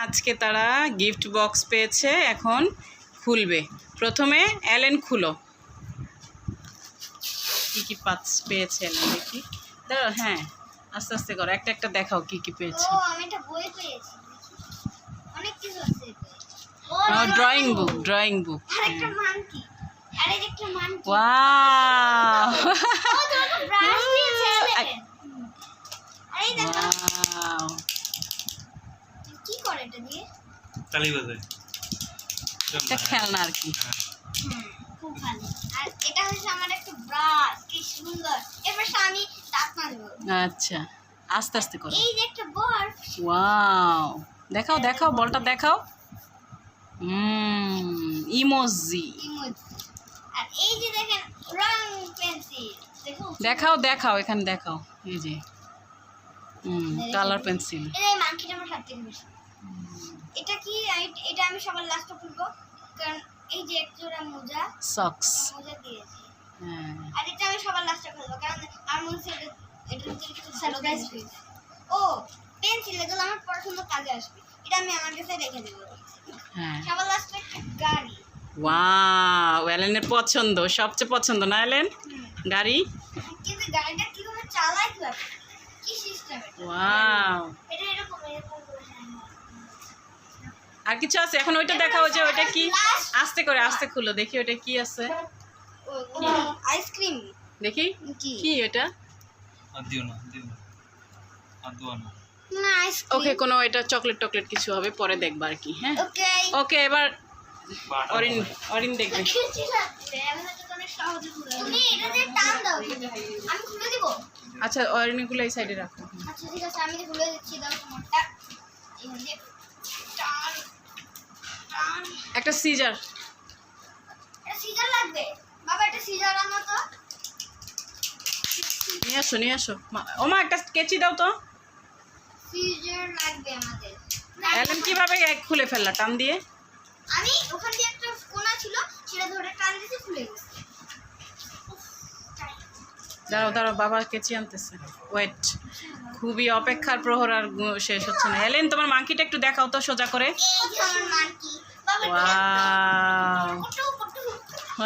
আজকে তারা gift box পেয়েছে, এখন খুলবে। প্রথমে অ্যালেন খুলো, কী কী পেয়েছে এলেন দেখি। দাঁড়াও, হ্যাঁ আস্তে আস্তে করো, একটা একটা দেখাও কী কী পেয়েছে। আমি একটা বই পেয়েছি, অনেক কিছু আছে। Drawing book, drawing book. আরেকটা মানকি, আরে একটা মানকি। ওয়াও, ও তোমাকে ব্রাশ দিয়েছে এলেন। আরে দেখো ওয়াও, কি করে এটা দিয়ে? তালি বাজে, এটা খেলনা আর কি। খুব ভালো। আর এটা হচ্ছে আমার একটা ব্রাশ, কি সুন্দর। এবার আমি দাঁত মাজবো। আচ্ছা, আস্তে আস্তে করো। এই যে একটা বল। ওয়াও, দেখাও দেখাও, বলটা দেখাও। ইমোজি। আর এই যে দেখেন রং পেন্সিল, দেখো দেখাও দেখাও, এখানে দেখাও, এই যে কালার পেন্সিল। এই মানকিটা আমার সবথেকে বেশি। এটা কি? এটা আমি সবার লাস্টে খুলবো, কারণ এই যে এক জোড়া মোজা, সক্স। মোজা দিয়েছে। হ্যাঁ, আর এটা আমি সবার লাস্টে খুলবো, কারণ আমার মনে হচ্ছে এটার ভিতরে কিছু সারপ্রাইজ রয়েছে। ও পেন্সিল, এগুলো আমার পড়াশোনার কাজে আসবে। এটা আমি আমার কাছে রেখে দেবো। হ্যাঁ। সবার লাস্টে গাড়ি। ওয়াও, এলেনের পছন্দ, সবচেয়ে পছন্দ না এলেন গাড়ি? কিন্তু গাড়িটা কিভাবে চালায়, কি সিস্টেম এটা? ওয়াও, এটা এরকম এরকম করে। আর কিছু আছে? এখন ওইটা দেখাও, যে ওইটা কি। আস্তে করে আস্তে খুলো দেখি, ওইটা কি আছে। আইসক্রিম দেখি কি এটা। আর দিও না, দিও না, আর দিও না। না আইসক্রিম। ওকে, কোনো এটা চকলেট টকলেট কিছু হবে, পরে দেখবা আর কি। হ্যাঁ, ওকে ওকে, এবার অরিন, অরিন দেখবে। খুলছি লাগছে, আমি তো অনেক সহজে খুলে। তুমি এটা দিয়ে টান দাও, আমি খুলে দিব। আচ্ছা, অরিনগুলো এই সাইডে রাখো। আচ্ছা ঠিক আছে, আমি খুলে দিচ্ছি। দাও তোমারটা। এই যে টান টান। একটা সিজার। এটা সিজার লাগবে বাবা, এটা সিজার আনো তো। নিয়ে আসো, নিয়ে আসো। ওমা, একটা কেচি দাও তো। সিজার লাগবে আমাদের। এলেন কিভাবে খুলে ফেললা টান দিয়ে? আমি ওখান দিয়ে একটা কোনা ছিল, সেটা ধরে টান দিতে খুলে গেছে। দাঁড়াও দাঁড়াও, বাবা কেচি আনতেছে, ওয়েট। খুবই অপেক্ষার প্রহর আর শেষ হচ্ছে না। এলেন, তোমার মাংকিটা একটু দেখাও তো সোজা করে। এই যে আমার মানকি বাবা। ওয়াও, কত কত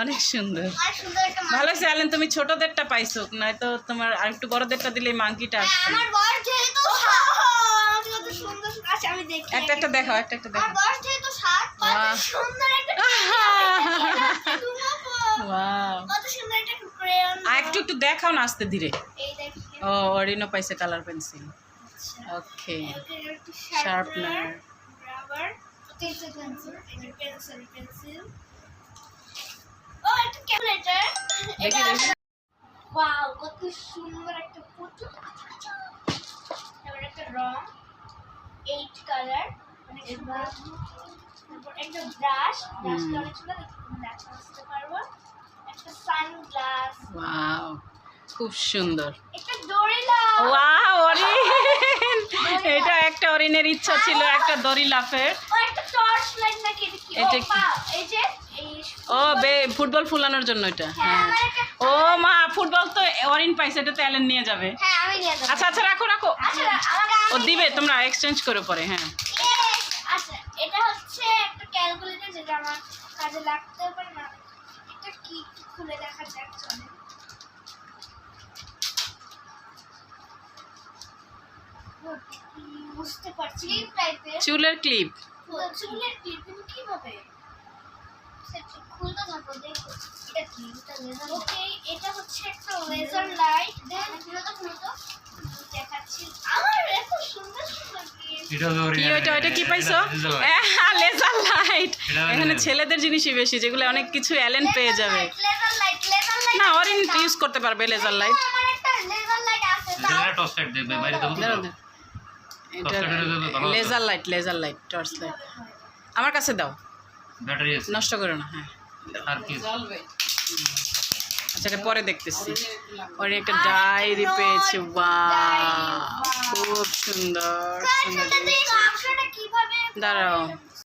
অনেক সুন্দর। আর সুন্দর একটা মানকি। ভালো হয়েছে এলেন, তুমি ছোটদেরটা পাইছো, নয়তো তোমার আর একটু বড়দেরটা দিলে মাংকিটা আসতো। আমার বয়স যেহেতু 7, কত সুন্দর। আচ্ছা আমি দেখি। একটা একটা দেখাও, একটা একটা আমার দেখাও। বয়স যেহেতু 7, কত বাহ। সুন্দর একটা ওয়াও, কত সুন্দর একটা ক্রেয়ন। আর একটু একটু দেখাও না আস্তে ধীরে। এই দেখি। ও, অরিনও পাইছে কালার পেন্সিল। ওকে, একটু শার্পনার। রাবার, পেন্সিল পেন্সিল, এই পেন্সিল পেন্সিল। ও একটা ক্যালকুলেটর। দেখি দেখি। ওয়াও, কত সুন্দর একটা ফটো। তারপর একটা রং, 8 কালার, অনেক সুন্দর। তারপর একটা ব্রাশ, ব্রাশটা অনেক সুন্দর, ব্রাশ করতে পারবো। একটা সানগ্লাস, ওয়াও, খুব সুন্দর। একটা দড়িলা। ওয়াও, অরিন, এটা একটা অরিনের ইচ্ছা ছিল, একটা দড়ি লাফের। ও একটা টর্চ লাইট নাকি এটা কি? এটা ও কি? এই যে এই ও ফুটবল ফুলানোর জন্য এটা। হ্যাঁ, হ্যাঁ। আমার একটা। ও মা, ফুটবল তো অরিন পাইছে, এটা তো এলেন নিয়ে যাবে। হ্যাঁ আমি নিয়ে যাবো। আচ্ছা আচ্ছা, রাখো রাখো। আচ্ছা আমাকে ও দিবে, তোমরা এক্সচেঞ্জ করো পরে। হ্যাঁ, আচ্ছা এটা হচ্ছে একটা ক্যালকুলেটর, যেটা আমার কাজে লাগতে পারে না। এটা কি খুলে দেখা যাক, চলে। বুঝতে পারছি টাইপের চুলের ক্লিপ। চুলের ক্লিপ, কিন্তু কিভাবে সেটা খুলতে থাকো, দেখো এটা কি। এটা লেজার। ওকে, এটা হচ্ছে একটা লেজার লাইট। দেখো খুলো তো দেখাচ্ছি। আমার এত সুন্দর সুন্দর gift। এটা হলো কি ওইটা, ওইটা কি পাইছো? Laser light. এখানে ছেলেদের জিনিসই বেশি, যেগুলো অনেক কিছু এলেন পেয়ে যাবে। Laser light, laser light. না, অরিন ইউজ করতে পারবে লেজার লাইট। আমার একটা লেজার লাইট আছে, দাও। এটা টর্চ লাইট দেখবে বাইরে দাও। দাঁড়াও, দাঁড়াও। এটা laser light, laser light, torch light. আমার কাছে দাও, ব্যাটারি আছে, নষ্ট করো না। হ্যাঁ, আর কি? আচ্ছা, এটা পরে দেখতেছি। পরে একটা ডায়েরি পেয়েছে। ওয়াও, খুব সুন্দর সুন্দর আচ্ছা, জিনিস। বাক্সটা কিভাবে দাঁড়াও।